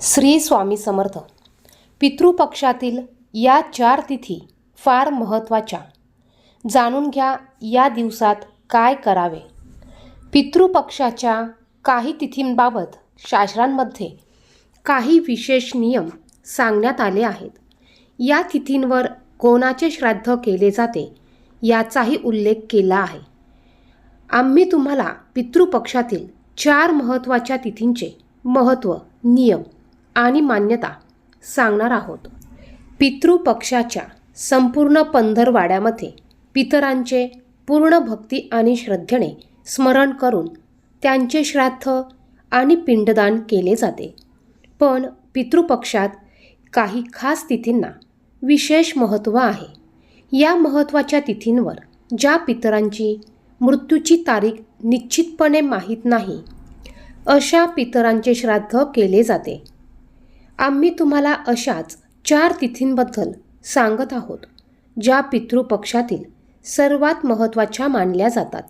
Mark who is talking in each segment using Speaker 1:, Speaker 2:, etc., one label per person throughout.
Speaker 1: श्री स्वामी समर्थ. पितृपक्षातील या 4 तिथी फार महत्त्वाच्या. जाणून घ्या या दिवसात काय करावे. पितृपक्षाच्या काही तिथींबाबत शास्त्रांमध्ये काही विशेष नियम सांगण्यात आले आहेत. या तिथींवर कोणाचे श्राद्ध केले जाते याचाही उल्लेख केला आहे. आम्ही तुम्हाला पितृपक्षातील 4 महत्त्वाच्या तिथींचे महत्त्व, नियम आणि मान्यता सांगणार आहोत. पितृपक्षाच्या संपूर्ण पंधरवाड्यामध्ये पितरांचे पूर्ण भक्ती आणि श्रद्धेने स्मरण करून त्यांचे श्राद्ध आणि पिंडदान केले जाते. पण पितृपक्षात काही खास तिथींना विशेष महत्त्व आहे. या महत्त्वाच्या तिथींवर ज्या पितरांची मृत्यूची तारीख निश्चितपणे माहीत नाही अशा पितरांचे श्राद्ध केले जाते. आम्ही तुम्हाला अशाच 4 तिथींबद्दल सांगत आहोत ज्या पितृपक्षातील सर्वात महत्त्वाच्या मानल्या जातात.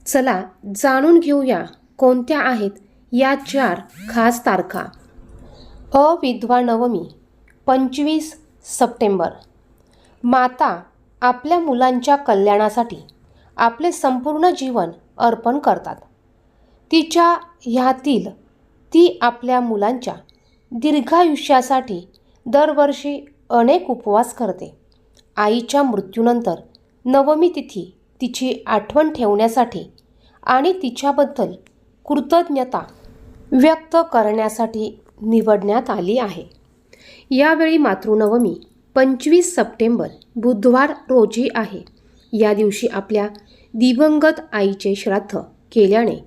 Speaker 1: चला जाणून घेऊया कोणत्या आहेत या 4 खास तारखा. अविधवा नवमी 25 सप्टेंबर. माता आपल्या मुलांच्या कल्याणासाठी आपले संपूर्ण जीवन अर्पण करतात. तिच्या ह्यातील ती आपल्या मुलांच्या दीर्घायुष्यासाठी दरवर्षी अनेक उपवास करते. आईच्या मृत्यूनंतर नवमी तिथी तिची आठवण ठेवण्यासाठी आणि तिच्याबद्दल कृतज्ञता व्यक्त करण्यासाठी निवडण्यात आली आहे. यावेळी मातृनवमी 25 सप्टेंबर बुधवार रोजी आहे. या दिवशी आपल्या दिवंगत आईचे श्राद्ध केल्याने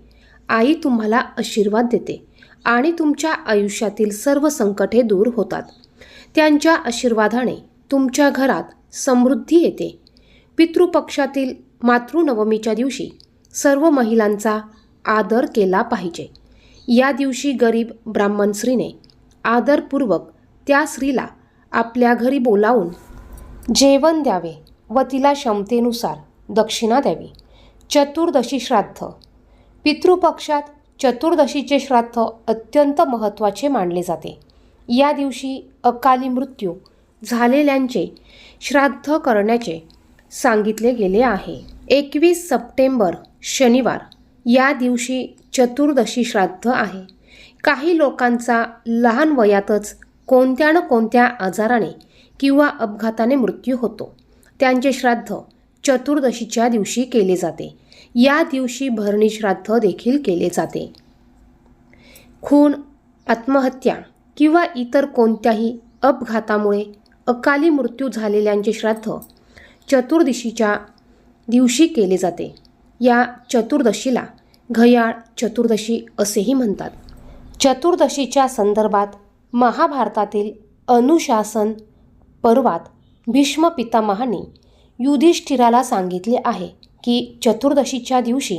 Speaker 1: आई तुम्हाला आशीर्वाद देते आणि तुमच्या आयुष्यातील सर्व संकटे दूर होतात. त्यांच्या आशीर्वादाने तुमच्या घरात समृद्धी येते. पितृपक्षातील मातृनवमीच्या दिवशी सर्व महिलांचा आदर केला पाहिजे. या दिवशी गरीब ब्राह्मण स्त्रीने आदरपूर्वक त्या स्त्रीला आपल्या घरी बोलावून जेवण द्यावे व तिला क्षमतेनुसार दक्षिणा द्यावी. चतुर्दशी श्राद्ध. पितृपक्षात चतुर्दशीचे श्राद्ध अत्यंत महत्त्वाचे मानले जाते. या दिवशी अकाली मृत्यू झालेल्यांचे श्राद्ध करण्याचे सांगितले गेले आहे. 21 सप्टेंबर शनिवार. या दिवशी चतुर्दशी श्राद्ध आहे. काही लोकांचा लहान वयातच कोणत्या न कोणत्या आजाराने किंवा अपघाताने मृत्यू होतो. त्यांचे श्राद्ध चतुर्दशीच्या दिवशी केले जाते. या दिवशी भरणी श्राद्ध देखील केले जाते. खून, आत्महत्या किंवा इतर कोणत्याही अपघातामुळे अकाली मृत्यू झालेल्यांचे श्राद्ध चतुर्दशीच्या दिवशी केले जाते. या चतुर्दशीला घयाळ चतुर्दशी असेही म्हणतात. चतुर्दशीच्या संदर्भात महाभारतातील अनुशासन पर्वात भीष्म पितामहांनी युधिष्ठिराला सांगितले आहे की चतुर्दशीच्या दिवशी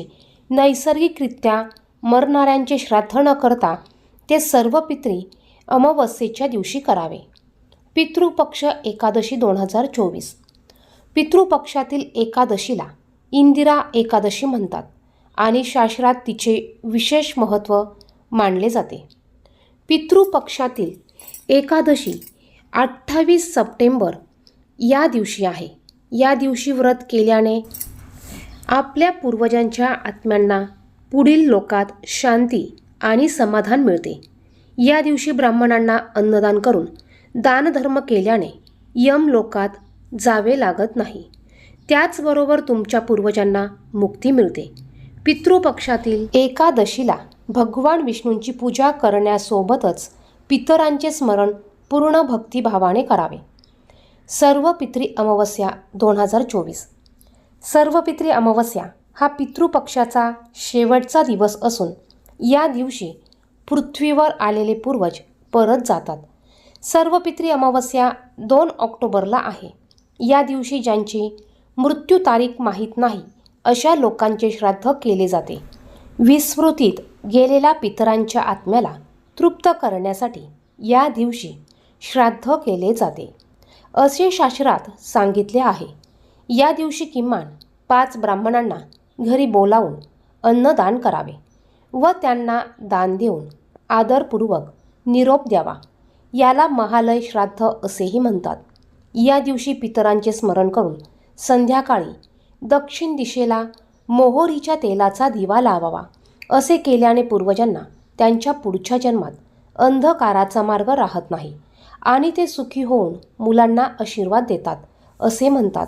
Speaker 1: नैसर्गिकरित्या मरणाऱ्यांचे श्राद्ध न करता ते सर्व पितरी अमावस्येच्या दिवशी करावे. पितृपक्ष एकादशी 2024. पितृपक्षातील एकादशीला इंदिरा एकादशी म्हणतात आणि शास्त्रात तिचे विशेष महत्त्व मानले जाते. पितृपक्षातील एकादशी 28 सप्टेंबर या दिवशी आहे. या दिवशी व्रत केल्याने आपल्या पूर्वजांच्या आत्म्यांना पुढील लोकात शांती आणि समाधान मिळते. या दिवशी ब्राह्मणांना अन्नदान करून दानधर्म केल्याने यम लोकात जावे लागत नाही. त्याचबरोबर तुमच्या पूर्वजांना मुक्ती मिळते. पितृपक्षातील एकादशीला भगवान विष्णूंची पूजा करण्यासोबतच पितरांचे स्मरण पूर्ण भक्तिभावाने करावे. सर्व पितरी अमावस्या 2024. सर्व पितरी अमावस्या हा पितृपक्षाचा शेवटचा दिवस असून या दिवशी पृथ्वीवर आलेले पूर्वज परत जातात. सर्व पितरी अमावस्या 2 ऑक्टोबरला आहे. या दिवशी ज्यांची मृत्यू तारीख माहीत नाही अशा लोकांचे श्राद्ध केले जाते. विस्मृतीत गेलेल्या पितरांच्या आत्म्याला तृप्त करण्यासाठी या दिवशी श्राद्ध केले जाते असे शास्त्रात सांगितले आहे. या दिवशी किमान 5 ब्राह्मणांना घरी बोलावून अन्नदान करावे व त्यांना दान देऊन आदरपूर्वक निरोप द्यावा. याला महालय श्राद्ध असेही म्हणतात. या दिवशी पितरांचे स्मरण करून संध्याकाळी दक्षिण दिशेला मोहोरीच्या तेलाचा दिवा लावावा. असे केल्याने पूर्वजांना त्यांच्या पुढच्या जन्मात अंधकाराचा मार्ग राहत नाही आणि ते सुखी होऊन मुलांना आशीर्वाद देतात असे म्हणतात.